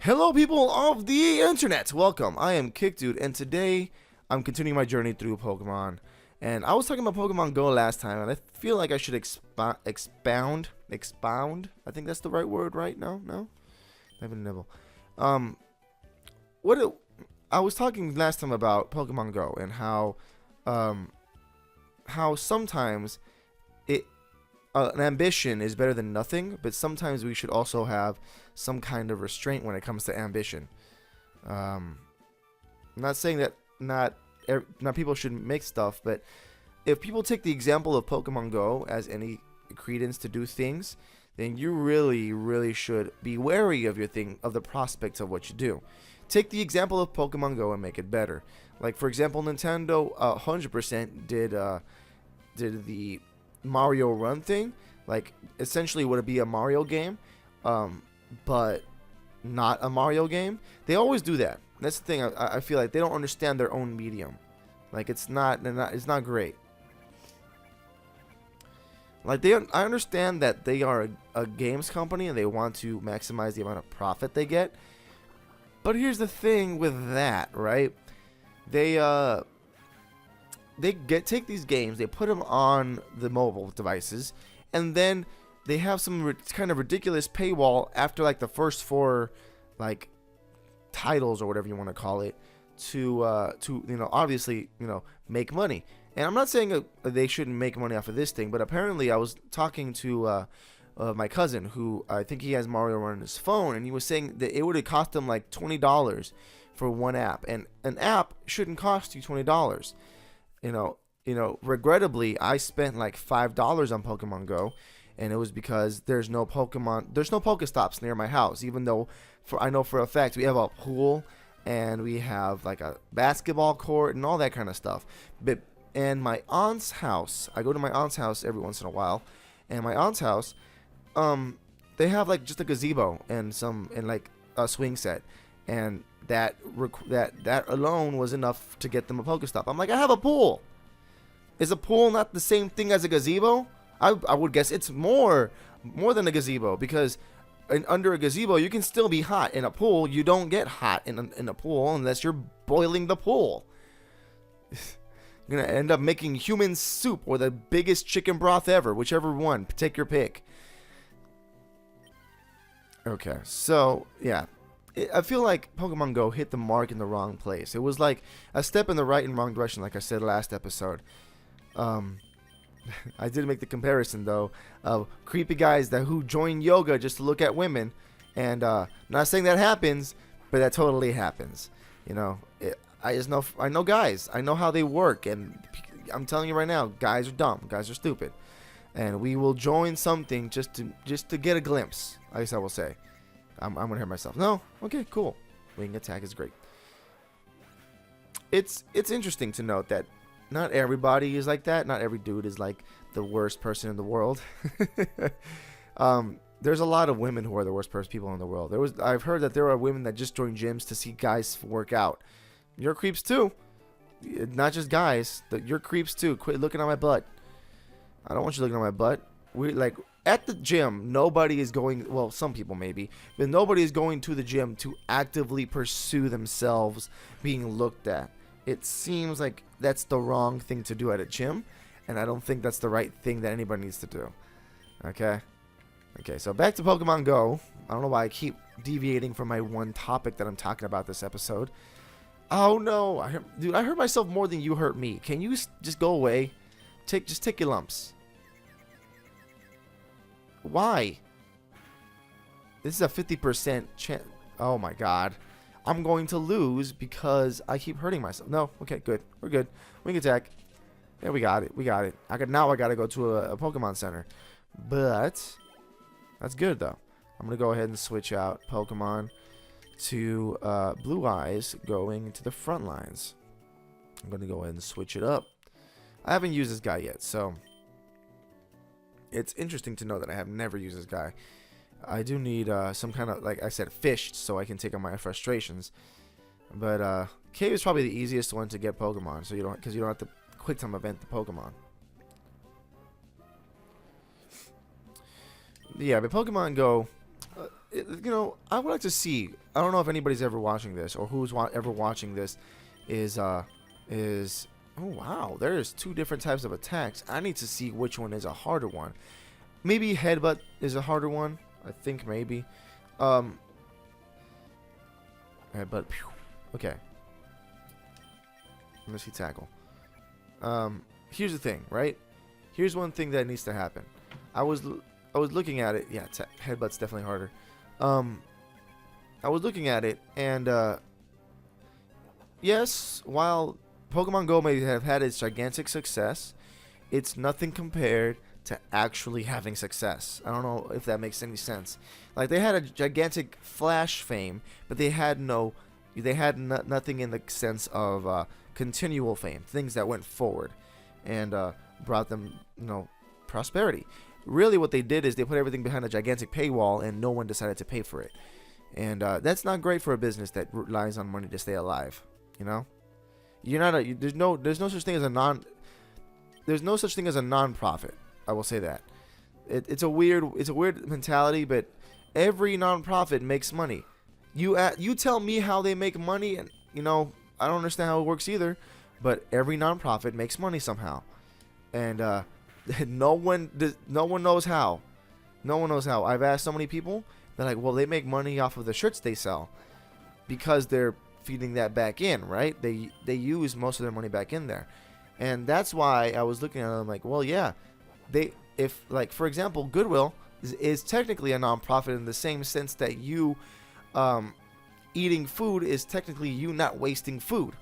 Hello, people of the internet. Welcome. I am KICdude, and today I'm continuing my journey through Pokemon. And I was talking about Pokemon Go last time, and I feel like I should expound. I think that's the right word, right? No. I have a nibble. Um, I was talking last time about Pokemon Go and how sometimes it an ambition is better than nothing, but sometimes we should also have some kind of restraint when it comes to ambition. I'm not saying that not people shouldn't make stuff, but if people take the example of Pokemon Go as any credence to do things, then you really should be wary of the prospects of what you do. Take the example of Pokemon Go and make it better. Like, for example, Nintendo 100% did the Mario Run thing. Like, essentially would it be a Mario game, but not a Mario game. They always do that. That's the thing. I feel like they don't understand their own medium. Like, it's not great. Like, I understand that they are a games company and they want to maximize the amount of profit they get. But here's the thing with that, right? They take these games, they put them on the mobile devices, and then they have some kind of ridiculous paywall after like the first 4 like titles or whatever you want to call it to obviously make money. And I'm not saying they shouldn't make money off of this thing, but apparently I was talking to my cousin, who I think he has Mario Run on his phone, and he was saying that it would have cost him like $20 for one app, and an app shouldn't cost you $20. Regrettably, I spent like $5 on Pokemon Go, and it was because there's no Pokestops near my house, even though I know for a fact we have a pool and we have like a basketball court and all that kind of stuff. And my aunt's house, I go to my aunt's house every once in a while, and my aunt's house, they have like just a gazebo and like a swing set, and that alone was enough to get them a Pokestop. I'm like, I have a pool. Is a pool not the same thing as a gazebo? I would guess it's more than a gazebo, because under a gazebo you can still be hot. In a pool, you don't get hot in a pool unless you're boiling the pool. You're gonna end up making human soup or the biggest chicken broth ever, whichever one. Take your pick. Okay, so yeah. I feel like Pokemon Go hit the mark in the wrong place. It was like a step in the right and wrong direction, like I said last episode. I did make the comparison, though, of creepy guys who join yoga just to look at women. And not saying that happens, but that totally happens. I know guys. I know how they work. And I'm telling you right now, guys are dumb. Guys are stupid. And we will join something just to get a glimpse, I guess I will say. I'm going to hurt myself. No? Okay, cool. Wing attack is great. It's interesting to note that not everybody is like that. Not every dude is like the worst person in the world. There's a lot of women who are the worst people in the world. I've heard that there are women that just join gyms to see guys work out. You're creeps too. Not just guys. You're creeps too. Quit looking at my butt. I don't want you looking at my butt. At the gym, nobody is going, well, some people maybe, but nobody is going to the gym to actively pursue themselves being looked at. It seems like that's the wrong thing to do at a gym, and I don't think that's the right thing that anybody needs to do. Okay, so back to Pokemon Go. I don't know why I keep deviating from my one topic that I'm talking about this episode. Oh no, I hurt myself more than you hurt me. Can you just go away? Just take your lumps. Why? This is a 50% chance. Oh my god. I'm going to lose because I keep hurting myself. No. Okay, good. We're good. Wing attack. Yeah, we got it. Now I got to go to a Pokemon Center. But that's good, though. I'm going to go ahead and switch out Pokemon to Blue Eyes going to the front lines. I'm going to go ahead and switch it up. I haven't used this guy yet, so it's interesting to know that I have never used this guy. I do need some kind of, like I said, fish, so I can take on my frustrations. But cave is probably the easiest one to get Pokemon, so you don't have to quick time event the Pokemon. Yeah, but Pokemon Go, I would like to see. I don't know if anybody's ever watching this or who's ever watching this. Is oh wow, there's two different types of attacks. I need to see which one is a harder one. Maybe headbutt is a harder one. I think maybe. Headbutt. Phew. Okay. Let's see tackle. Here's the thing, right? Here's one thing that needs to happen. I was looking at it. Yeah, headbutt's definitely harder. I was looking at it, and yes, while Pokemon Go may have had its gigantic success, it's nothing compared to actually having success. I don't know if that makes any sense. Like, they had a gigantic flash fame, but they had nothing in the sense of continual fame, things that went forward and brought them, prosperity. Really, what they did is they put everything behind a gigantic paywall, and no one decided to pay for it. And that's not great for a business that relies on money to stay alive. You're not there's no such thing as a non-profit. I will say that. It's a weird mentality, but every non-profit makes money. You tell me how they make money, and I don't understand how it works either. But every non-profit makes money somehow, and no one knows how. No one knows how. I've asked so many people. They're like, well, they make money off of the shirts they sell because they're feeding that back in, right? They use most of their money back in there, and that's why I was looking at them like, well, yeah, for example, Goodwill is technically a non-profit in the same sense that you eating food is technically you not wasting food,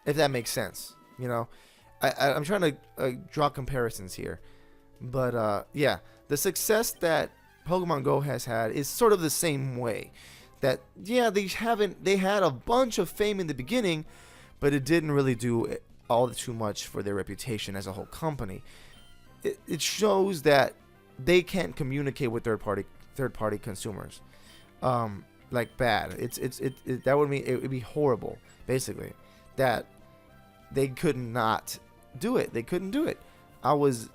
if that makes sense. I'm trying to draw comparisons here, but yeah, the success that Pokemon Go has had is sort of the same way. That they had a bunch of fame in the beginning, but it didn't really do all too much for their reputation as a whole company. It shows that they can't communicate with third party consumers, like bad. That would mean it would be horrible, basically, that they could not do it. They couldn't do it. I was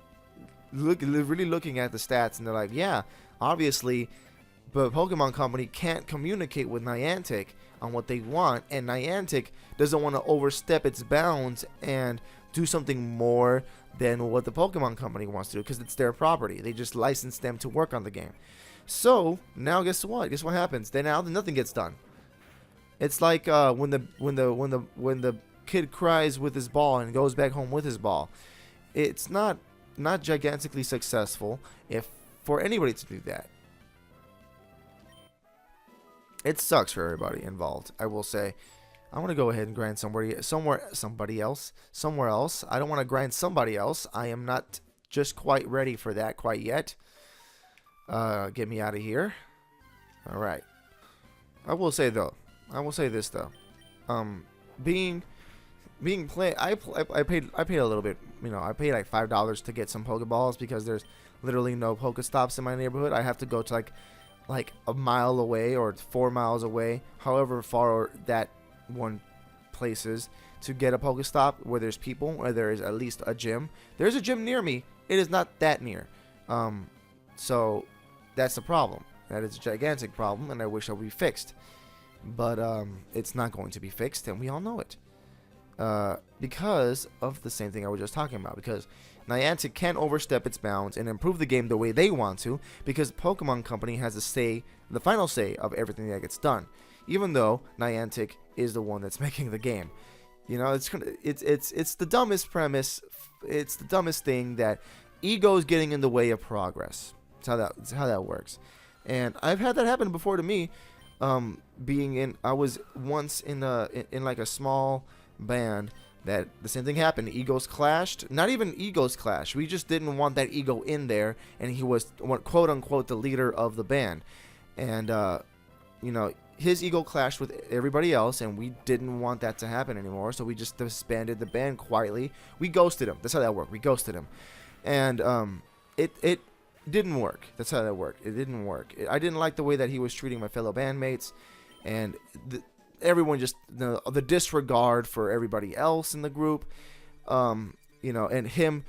really looking at the stats, and they're like, yeah, obviously, but Pokemon Company can't communicate with Niantic on what they want, and Niantic doesn't want to overstep its bounds and do something more than what the Pokemon Company wants to do, because it's their property. They just license them to work on the game. So now, guess what? Guess what happens? Then now nothing gets done. It's like when the kid cries with his ball and goes back home with his ball. It's not gigantically successful if for anybody to do that. It sucks for everybody involved. I will say, I want to go ahead and grind somewhere else. I don't want to grind somebody else. I am not just quite ready for that quite yet. Get me out of here. All right. I will say this though. I paid a little bit. I paid like $5 to get some Pokeballs because there's literally no Pokestops in my neighborhood. I have to go to like a mile away or 4 miles away, however far that one place is, to get a Pokestop where there's people, where there is at least a gym. There's a gym near me. It is not that near. So that's the problem. That is a gigantic problem, and I wish it would be fixed. But it's not going to be fixed, and we all know it. Because of the same thing I was just talking about. Because Niantic can't overstep its bounds and improve the game the way they want to, because Pokemon Company has the final say of everything that gets done, even though Niantic is the one that's making the game. It's the dumbest premise. It's the dumbest thing, that ego is getting in the way of progress. That's how that works. And I've had that happen before to me. I was once in like a small band that the same thing happened. Egos clashed. Not even egos clashed. We just didn't want that ego in there, and he was, quote unquote, the leader of the band. And his ego clashed with everybody else, and we didn't want that to happen anymore. So we just disbanded the band quietly. We ghosted him. That's how that worked. We ghosted him, and it didn't work. That's how that worked. It didn't work. I didn't like the way that he was treating my fellow bandmates, and everyone just the disregard for everybody else in the group, and him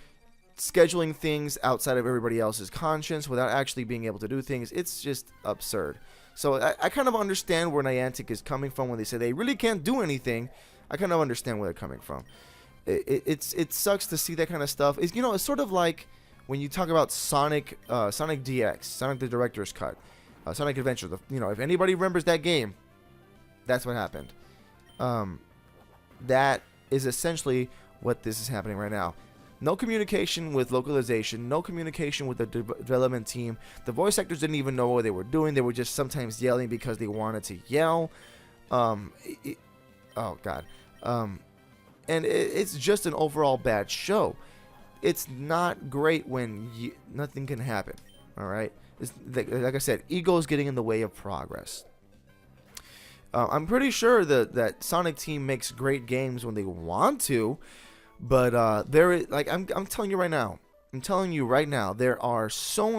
scheduling things outside of everybody else's conscience without actually being able to do things. It's just absurd. So I kind of understand where Niantic is coming from when they say they really can't do anything. I kind of understand where they're coming from. It sucks to see that kind of stuff. It's, it's sort of like when you talk about Sonic DX, Sonic the Director's Cut, Sonic Adventure. If anybody remembers that game, that's what happened. That is essentially what this is happening right now. No communication with localization, no communication with the development team. The voice actors didn't even know what they were doing. They were just sometimes yelling because they wanted to yell. Oh, God. And it's just an overall bad show. It's not great when nothing can happen, all right? Like I said, ego is getting in the way of progress. I'm pretty sure that Sonic Team makes great games when they want to, but I'm telling you right now, there are so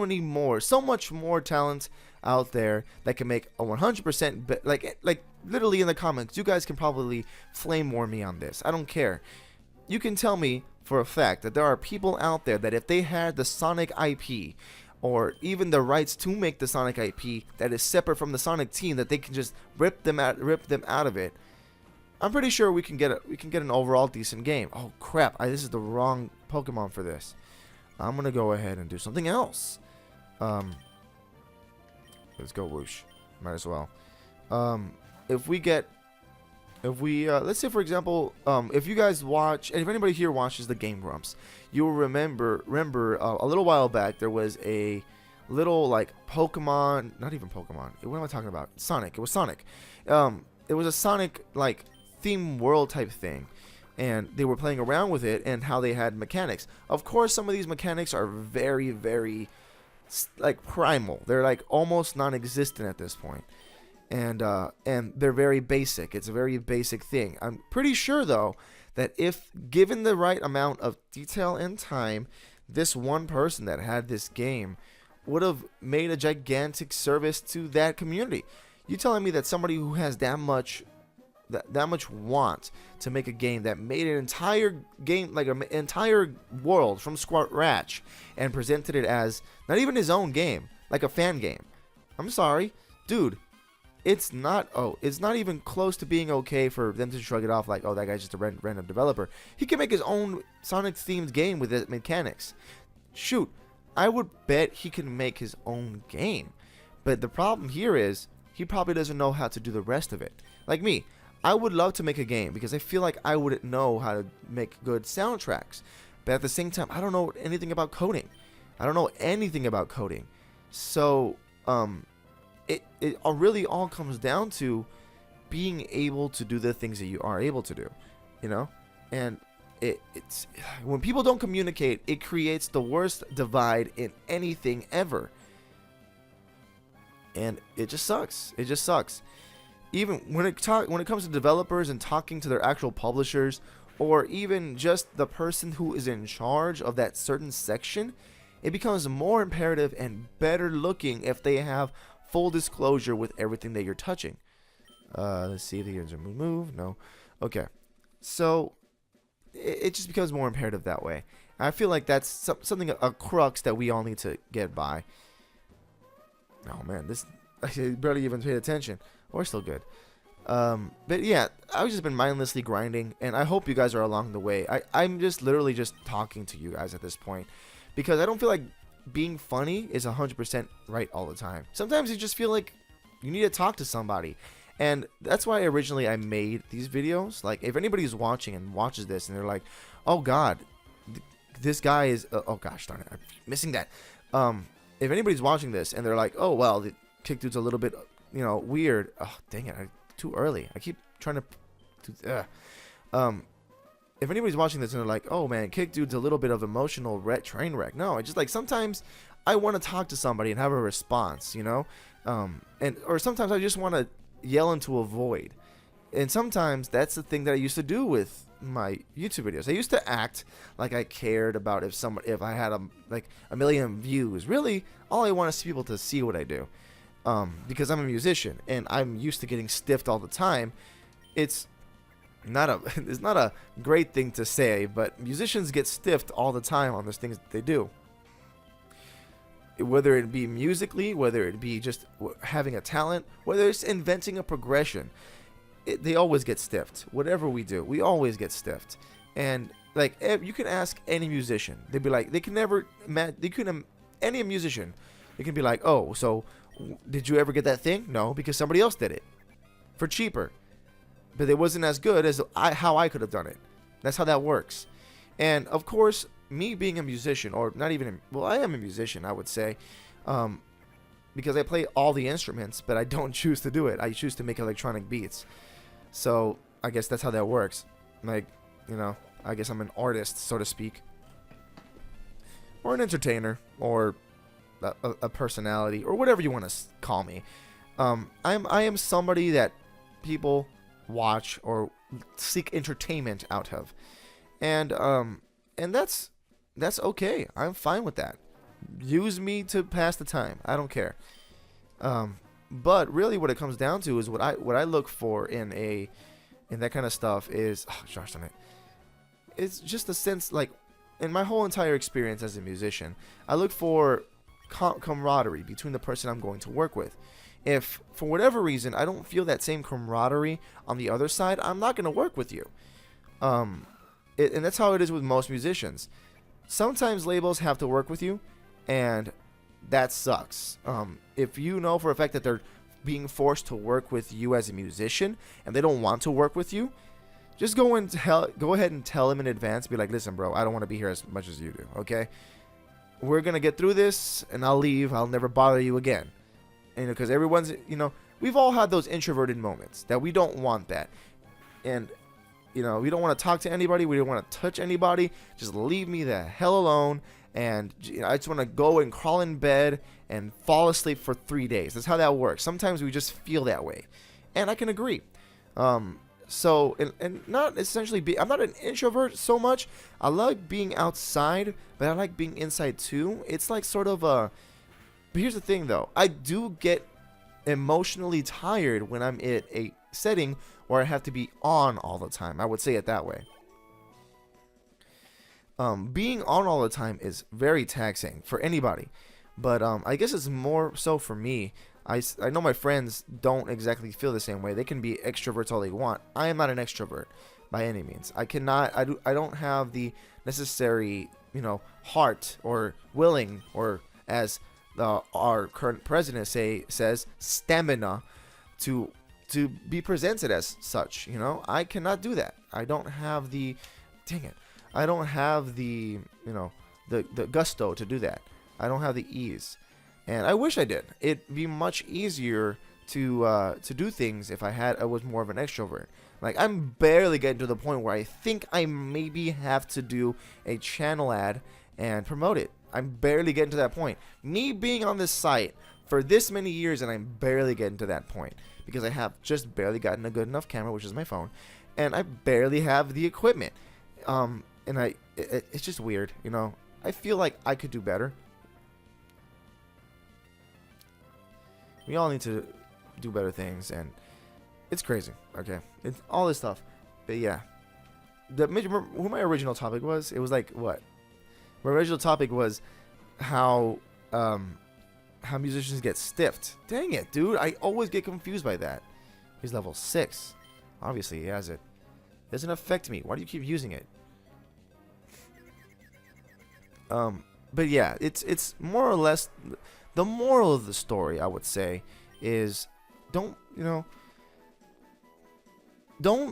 much more talent out there that can make a 100%. Like literally in the comments, you guys can probably flame war me on this. I don't care. You can tell me for a fact that there are people out there that if they had the Sonic IP, or even the rights to make the Sonic IP that is separate from the Sonic team, that they can just rip them out of it. I'm pretty sure we can get an overall decent game. Oh crap! This is the wrong Pokemon for this. I'm gonna go ahead and do something else. Let's go whoosh. Might as well. Let's say for example, if you guys watch, and if anybody here watches the Game Grumps, you will remember a little while back there was a little Pokemon, not even Pokemon. What am I talking about? Sonic. It was Sonic. It was a Sonic theme world type thing, and they were playing around with it and how they had mechanics. Of course, some of these mechanics are very, very primal. They're almost non-existent at this point. And they're very basic. It's a very basic thing. I'm pretty sure though that if given the right amount of detail and time, this one person that had this game would have made a gigantic service to that community. You telling me that somebody who has that much want to make a game that made an entire game, like an entire world from scratch, and presented it as not even his own game, like a fan game? I'm sorry, dude. It's not even close to being okay for them to shrug it off like, oh, that guy's just a random developer. He can make his own Sonic-themed game with his mechanics. Shoot, I would bet he can make his own game. But the problem here is, he probably doesn't know how to do the rest of it. Like me, I would love to make a game because I feel like I wouldn't know how to make good soundtracks. But at the same time, I don't know anything about coding. So, it really all comes down to being able to do the things that you are able to do, and it's when people don't communicate, it creates the worst divide in anything ever, and it just sucks. Even when it comes to developers and talking to their actual publishers, or even just the person who is in charge of that certain section, it becomes more imperative and better looking if they have full disclosure with everything that you're touching. Let's see if the user move. No. Okay. So it just becomes more imperative that way. I feel like that's something, a crux that we all need to get by. Oh man, I barely even paid attention. We're still good. But yeah, I've just been mindlessly grinding, and I hope you guys are along the way. I'm just literally just talking to you guys at this point, because I don't feel like being funny is 100% right all the time. Sometimes you just feel like you need to talk to somebody, and that's why originally I made these videos. Like, if anybody's watching and watches this and they're like, oh god, this guy is oh gosh darn it, I'm missing that. If anybody's watching this and they're like, oh well, the KICdude's a little bit weird, oh dang it, too early, I keep trying to if anybody's watching this and they're like, oh man, KICdude's a little bit of emotional train wreck. No, I just sometimes I want to talk to somebody and have a response, or sometimes I just want to yell into a void. And sometimes that's the thing that I used to do with my YouTube videos. I used to act like I cared about if I had a million views. Really, all I want is people to see what I do. Because I'm a musician and I'm used to getting stiffed all the time. not a it's not a great thing to say, but musicians get stiffed all the time on those things that they do. Whether it be musically, whether it be just having a talent, whether it's inventing a progression, they always get stiffed. Whatever we do, we always get stiffed. And like, you can ask any musician, they'd be like, any musician, they can be like, oh, so did you ever get that thing? No, because somebody else did it for cheaper, but it wasn't as good as how I could have done it. That's how that works. And of course, me being a musician, or not even, well, I am a musician, I would say, because I play all the instruments, but I don't choose to do it. I choose to make electronic beats. So I guess that's how that works. Like, you know, I guess I'm an artist, so to speak, or an entertainer, or a personality, or whatever you want to call me. I am somebody that people watch or seek entertainment out of, and that's okay. I'm fine with that. Use me to pass the time. I don't care. But really, what it comes down to is what I look for in that kind of stuff is, oh, gosh darn it, it's just a sense, like, in my whole entire experience as a musician, I look for camaraderie between the person I'm going to work with. If for whatever reason I don't feel that same camaraderie on the other side, I'm not going to work with you. And that's how it is with most musicians. Sometimes labels have to work with you, and that sucks. If you know for a fact that they're being forced to work with you as a musician and they don't want to work with you, just go ahead and tell them in advance. Be like, listen, bro, I don't want to be here as much as you do. Okay, we're gonna get through this, and I'll leave. I'll never bother you again. And because everyone's, we've all had those introverted moments that we don't want that, and we don't want to talk to anybody. We don't want to touch anybody. Just leave me the hell alone. And I just want to go and crawl in bed and fall asleep for 3 days. That's how that works. Sometimes we just feel that way, and I can agree. So, and not essentially I'm not an introvert so much. I like being outside, but I like being inside too. It's like sort of but here's the thing though. I do get emotionally tired when I'm in a setting where I have to be on all the time. I would say it that way. Being on all the time is very taxing for anybody, but I guess it's more so for me. I know my friends don't exactly feel the same way. They can be extroverts all they want. I am not an extrovert by any means. I don't have the necessary, heart or willing, or as our current president says, stamina to be presented as such. I cannot do that. I don't have the, dang it, I don't have the, the gusto to do that. I don't have the ease. And I wish I did. It'd be much easier to do things if I was more of an extrovert. Like, I'm barely getting to the point where I think I maybe have to do a channel ad and promote it. I'm barely getting to that point. Me being on this site for this many years, and I'm barely getting to that point because I have just barely gotten a good enough camera, which is my phone, and I barely have the equipment. And it's just weird, I feel like I could do better. We all need to do better things, and it's crazy. Okay, it's all this stuff, but yeah. Remember who my original topic was? It was like what? My original topic was how musicians get stiffed. Dang it, dude! I always get confused by that. He's level 6. Obviously, he has it. Doesn't affect me. Why do you keep using it? But yeah, it's more or less. The moral of the story, I would say, is don't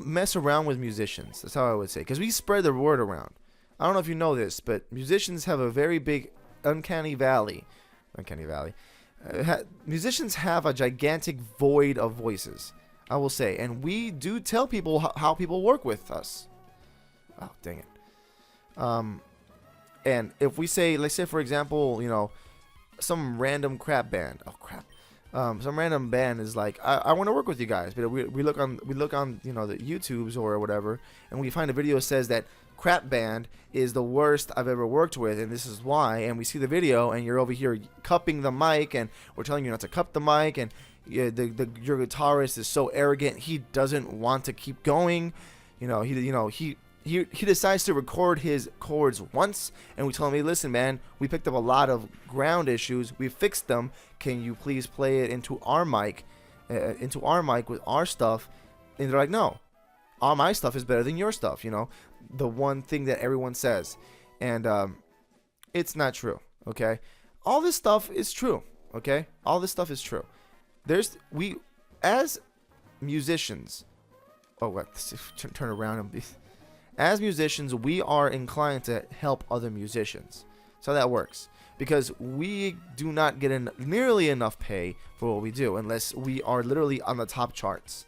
mess around with musicians. That's how I would say, because we spread the word around. I don't know if you know this, but musicians have a very big uncanny valley. Musicians have a gigantic void of voices, I will say, and we do tell people how people work with us. Oh, dang it. And if we say, let's say for example, some random crap band. Oh crap! Some random band is like, I want to work with you guys, but we look on the YouTubes or whatever, and we find a video that says that crap band is the worst I've ever worked with, and this is why. And we see the video, and you're over here cupping the mic, and we're telling you not to cup the mic, and your guitarist is so arrogant he doesn't want to keep going. He decides to record his chords once, and we tell him, hey, listen, man, we picked up a lot of ground issues. We fixed them. Can you please play it into our mic with our stuff? And they're like, no, all my stuff is better than your stuff. The one thing that everyone says, and it's not true. Okay, all this stuff is true. Okay, all this stuff is true. As musicians. Oh, what? Turn around and be. As musicians, we are inclined to help other musicians. So that works. Because we do not get nearly enough pay for what we do unless we are literally on the top charts.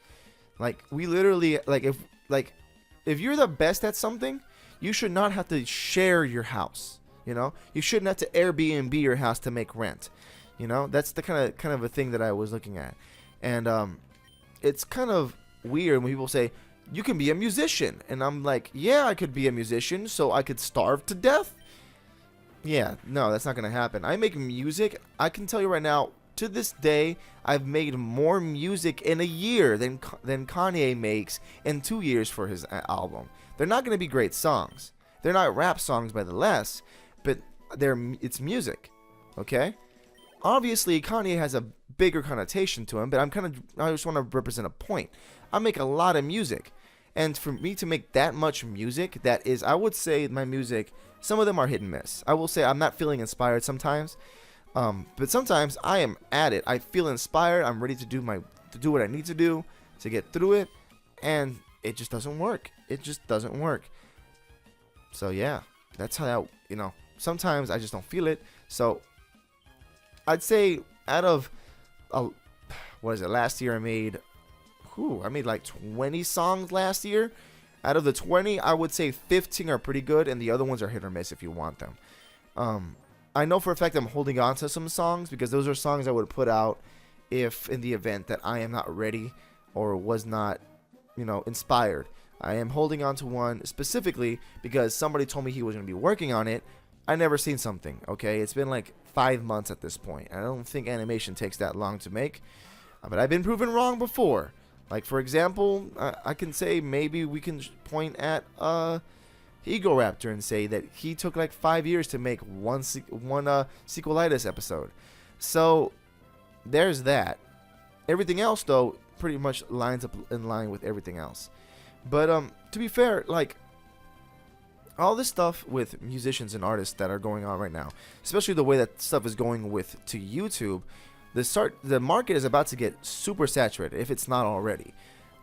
We literally, if you're the best at something, you should not have to share your house. You shouldn't have to Airbnb your house to make rent. That's the kind of a thing that I was looking at. And it's kind of weird when people say, you can be a musician. And I'm like, yeah, I could be a musician, so I could starve to death? Yeah, no, that's not going to happen. I make music. I can tell you right now, to this day, I've made more music in a year than Kanye makes in 2 years for his album. They're not going to be great songs. They're not rap songs by the less, but it's music, okay? Obviously, Kanye has a bigger connotation to him, but I just want to represent a point. I make a lot of music, and for me to make that much music, I would say my music, some of them are hit and miss. I will say I'm not feeling inspired sometimes, but sometimes I am at it. I feel inspired. I'm ready to do what I need to do to get through it, and it just doesn't work. It just doesn't work. So yeah, that's how that, sometimes I just don't feel it. So I'd say out of last year I made like 20 songs last year. Out of the 20, I would say 15 are pretty good, and the other ones are hit or miss if you want them. I know for a fact I'm holding on to some songs because those are songs I would put out if in the event that I am not ready or was not, inspired. I am holding on to one specifically because somebody told me he was going to be working on it. I never seen something, okay? It's been like 5 months at this point. I don't think animation takes that long to make, but I've been proven wrong before. Like, for example, I can say maybe we can point at Egoraptor and say that he took like 5 years to make one Sequelitis episode. So there's that. Everything else, though, pretty much lines up in line with everything else. But to be fair, like, all this stuff with musicians and artists that are going on right now, especially the way that stuff is going to YouTube, the market is about to get super saturated if it's not already.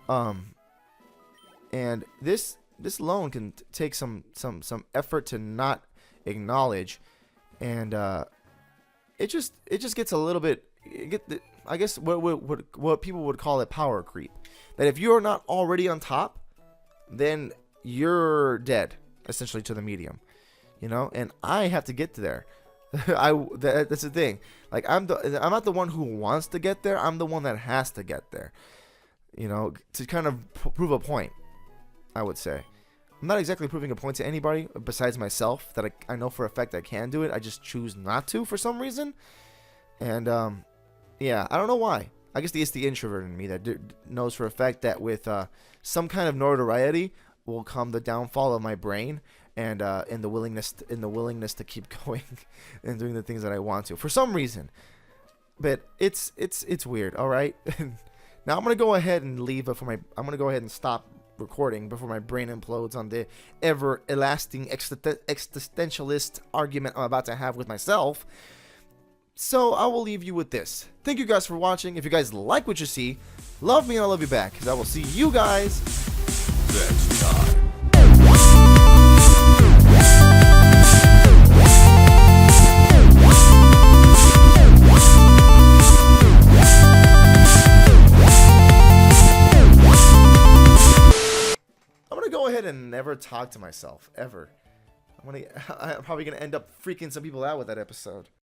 And this alone can take some effort to not acknowledge, and it just gets a little bit. I guess what people would call it power creep. That if you're not already on top, then you're dead, essentially, to the medium, and I have to get to there. That's the thing. Like, I'm not the one who wants to get there. I'm the one that has to get there, to kind of prove a point, I would say. I'm not exactly proving a point to anybody besides myself that I know for a fact I can do it. I just choose not to for some reason. And yeah, I don't know why. I guess it's the introvert in me that knows for a fact that with some kind of notoriety will come the downfall of my brain and the willingness to keep going and doing the things that I want to for some reason. But it's weird. All right. Now I'm gonna go ahead and leave I'm gonna go ahead and stop recording before my brain implodes on the everlasting existentialist argument I'm about to have with myself. So I will leave you with this. Thank you guys for watching. If you guys like what you see, love me and I'll love you back. Because I will see you guys next time. I'm going to go ahead and never talk to myself, ever. I'm probably going to end up freaking some people out with that episode.